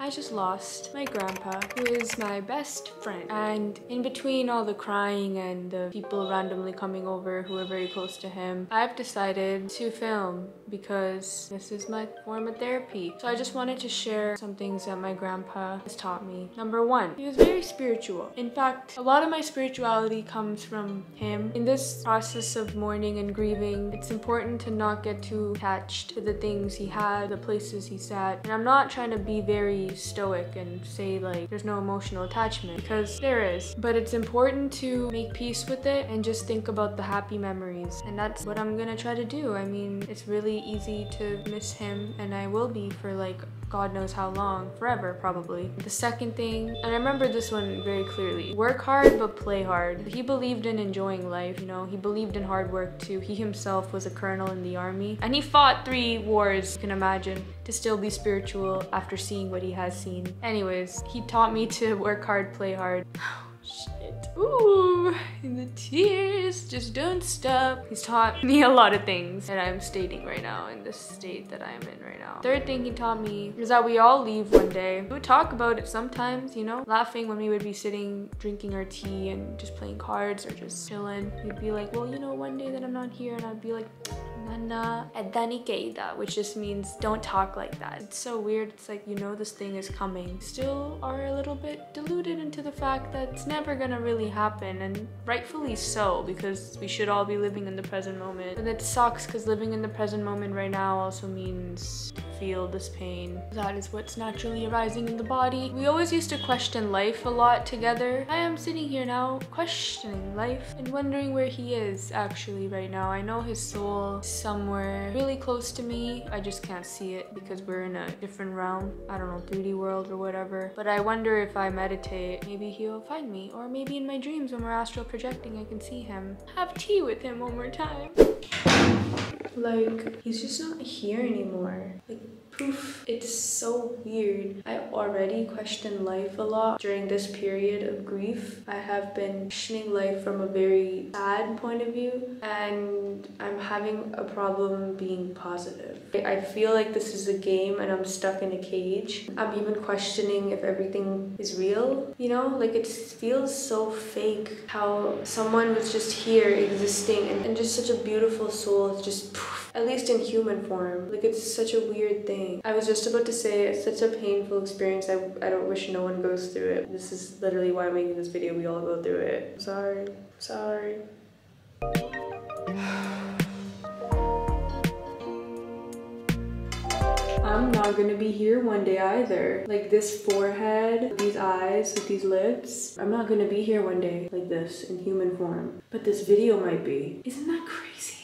I just lost my grandpa, who is my best friend. And in between all the crying and the people randomly coming over who are very close to him, I've decided to film because this is my form of therapy. So I just wanted to share some things that my grandpa has taught me. Number one, he was very spiritual. In fact, a lot of my spirituality comes from him. In this process of mourning and grieving, it's important to not get too attached to the things he had, the places he sat. And I'm not trying to be very stoic and say like there's no emotional attachment, because there is. But it's important to make peace with it and just think about the happy memories. And that's what I'm gonna try to do. I mean, it's really easy to miss him, and I will be for like God knows how long, forever probably. The second thing, and I remember this one very clearly, work hard but play hard. He believed in enjoying life, you know, he believed in hard work too. He himself was a colonel in the army and he fought 3 wars, you can imagine, to still be spiritual after seeing what he has seen. Anyways, he taught me to work hard, play hard. Shit. Ooh, in the tears, just don't stop. He's taught me a lot of things that I'm stating right now in this state that I'm in right now. Third thing he taught me is that we all leave one day. We would talk about it sometimes, you know, laughing when we would be sitting drinking our tea and just playing cards or just chilling. He'd be like, well, you know, one day that I'm not here, and I'd be like, Nana, edani keida, which just means don't talk like that. It's so weird. It's like, you know, this thing is coming. Still are a little bit deluded into the fact that it's never gonna really happen, and rightfully so, because we should all be living in the present moment. But it sucks because living in the present moment right now also means to feel this pain. That is what's naturally arising in the body. We always used to question life a lot together. I am sitting here now questioning life and wondering where he is actually right now. I know his soul is somewhere really close to me. I just can't see it because we're in a different realm. I don't know, 3D world or whatever. But I wonder if I meditate, maybe he'll find me. Or maybe in my dreams when we're astral projecting, I can see him. Have tea with him one more time. Like, he's just not here anymore. Like, poof. It's so weird. I already question life a lot during this period of grief. I have been questioning life from a very sad point of view, and I'm having a problem being positive. I feel like this is a game and I'm stuck in a cage. I'm even questioning if everything is real, you know? Like, it feels so fake how someone was just here existing and just such a beautiful soul is just poof, at least in human form. Like, it's such a weird thing. I was just about to say it's such a painful experience. I don't wish no one goes through it. This is literally why I'm making this video. We all go through it. I'm sorry. Sorry. I'm not gonna be here one day either. Like, this forehead, these eyes, with these lips. I'm not gonna be here one day like this in human form. But this video might be. Isn't that crazy?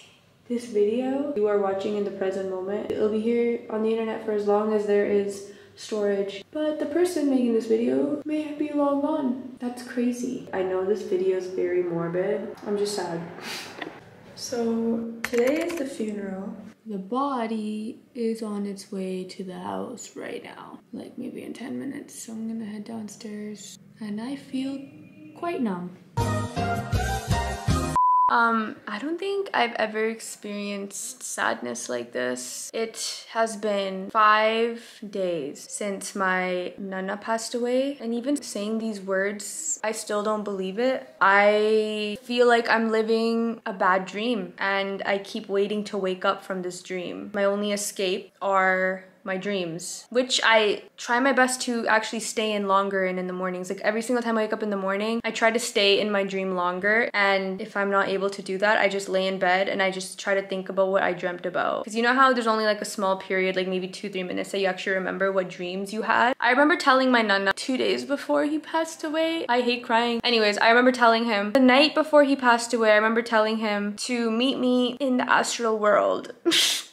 This video you are watching in the present moment, it'll be here on the internet for as long as there is storage. But the person making this video may be long gone. That's crazy. I know this video is very morbid. I'm just sad. So today is the funeral. The body is on its way to the house right now, like maybe in 10 minutes. So I'm gonna head downstairs and I feel quite numb. I don't think I've ever experienced sadness like this. It has been 5 days since my nana passed away, and even saying these words, I still don't believe it. I feel like I'm living a bad dream and I keep waiting to wake up from this dream. My only escape are my dreams, which I try my best to actually stay in longer and in the mornings. Like, every single time I wake up in the morning, I try to stay in my dream longer. And if I'm not able to do that, I just lay in bed and I just try to think about what I dreamt about. Because you know how there's only like a small period, like maybe 2-3 minutes, that you actually remember what dreams you had? I remember telling my nana 2 days before he passed away. I hate crying. Anyways, I remember telling him the night before he passed away, I remember telling him to meet me in the astral world.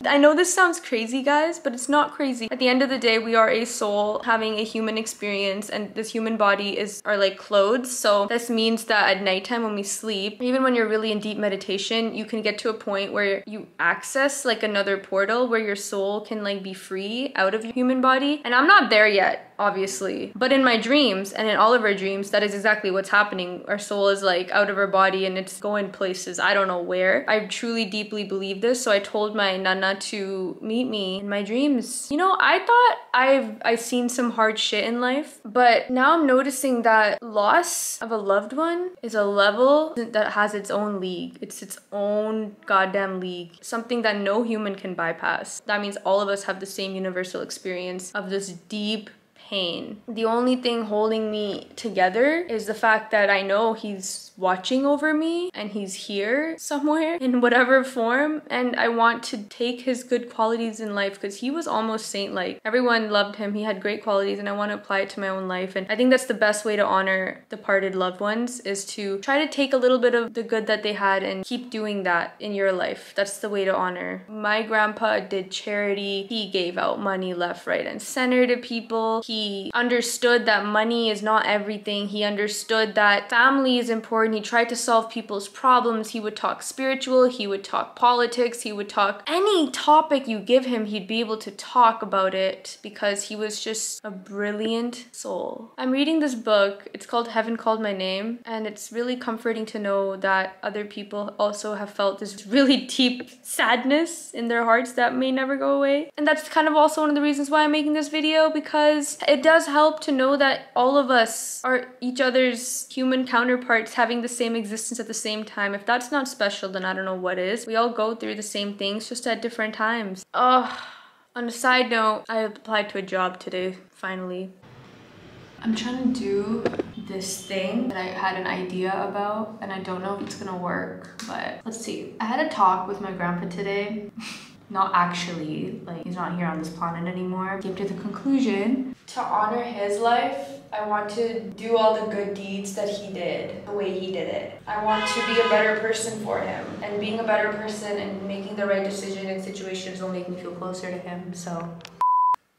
I know this sounds crazy, guys, but it's not crazy. At the end of the day, we are a soul having a human experience, and this human body are like clothes. So this means that at nighttime when we sleep, even when you're really in deep meditation, you can get to a point where you access like another portal where your soul can like be free out of your human body. And I'm not there yet. obviously. But in my dreams and in all of our dreams, that is exactly what's happening. Our soul is like out of our body and it's going places. I don't know where. I truly deeply believe this. So I told my nana to meet me in my dreams. You know, I thought I've seen some hard shit in life, but now I'm noticing that loss of a loved one is a level that has its own league. It's its own goddamn league. Something that no human can bypass. That means all of us have the same universal experience of this deep pain. The only thing holding me together is the fact that I know he's watching over me and he's here somewhere in whatever form, and I want to take his good qualities in life because he was almost saint-like. Everyone loved him. He had great qualities and I want to apply it to my own life, and I think that's the best way to honor departed loved ones, is to try to take a little bit of the good that they had and keep doing that in your life. That's the way to honor. My grandpa did charity. He gave out money left, right, and center to people. He understood that money is not everything. He understood that family is important. He tried to solve people's problems. He would talk spiritual, he would talk politics, he would talk any topic you give him, he'd be able to talk about it because he was just a brilliant soul. I'm reading this book. It's called Heaven Called My Name, and it's really comforting to know that other people also have felt this really deep sadness in their hearts that may never go away. And that's kind of also one of the reasons why I'm making this video, because it does help to know that all of us are each other's human counterparts having the same existence at the same time. If that's not special, then I don't know what is. We all go through the same things, just at different times. On a side note, I applied to a job today, finally. I'm trying to do this thing that I had an idea about, and I don't know if it's gonna work, but let's see. I had a talk with my grandpa today. Not actually, like, he's not here on this planet anymore. Came to the conclusion, to honor his life, I want to do all the good deeds that he did, the way he did it. I want to be a better person for him. And being a better person and making the right decision in situations will make me feel closer to him, so.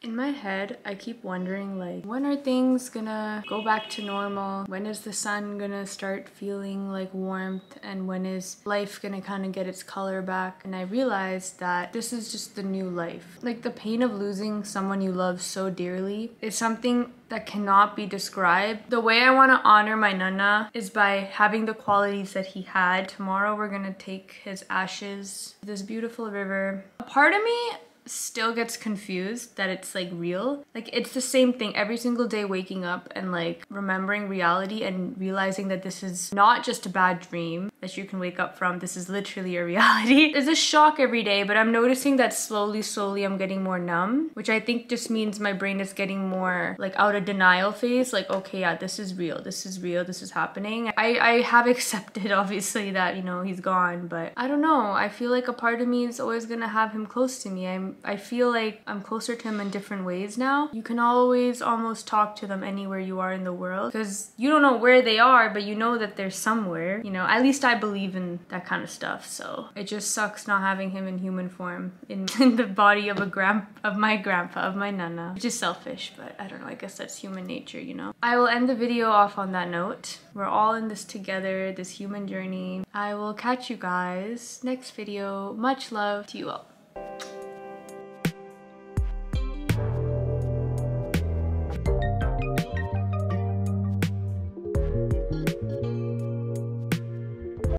In my head, I keep wondering, like, when are things gonna go back to normal? When is the sun gonna start feeling like warmth? And when is life gonna kind of get its color back? And I realized that this is just the new life. Like, the pain of losing someone you love so dearly is something that cannot be described. The way I want to honor my nana is by having the qualities that he had. Tomorrow we're gonna take his ashes to this beautiful river. A part of me still gets confused that it's like real. Like, it's the same thing every single day, waking up and like remembering reality and realizing that this is not just a bad dream that you can wake up from. This is literally a reality. It's a shock every day, but I'm noticing that slowly I'm getting more numb, which I think just means my brain is getting more like out of denial phase. Like, okay, yeah, this is real. This is real. This is happening. I have accepted, obviously, that, you know, he's gone, but I don't know. I feel like a part of me is always gonna have him close to me. I feel like I'm closer to him in different ways now. You can always almost talk to them anywhere you are in the world, because you don't know where they are, but you know that they're somewhere. You know, at least I believe in that kind of stuff. So it just sucks not having him in human form, in the body of my grandpa, of my nana, which is selfish, but I don't know. I guess that's human nature, you know? I will end the video off on that note. We're all in this together, this human journey. I will catch you guys next video. Much love to you all.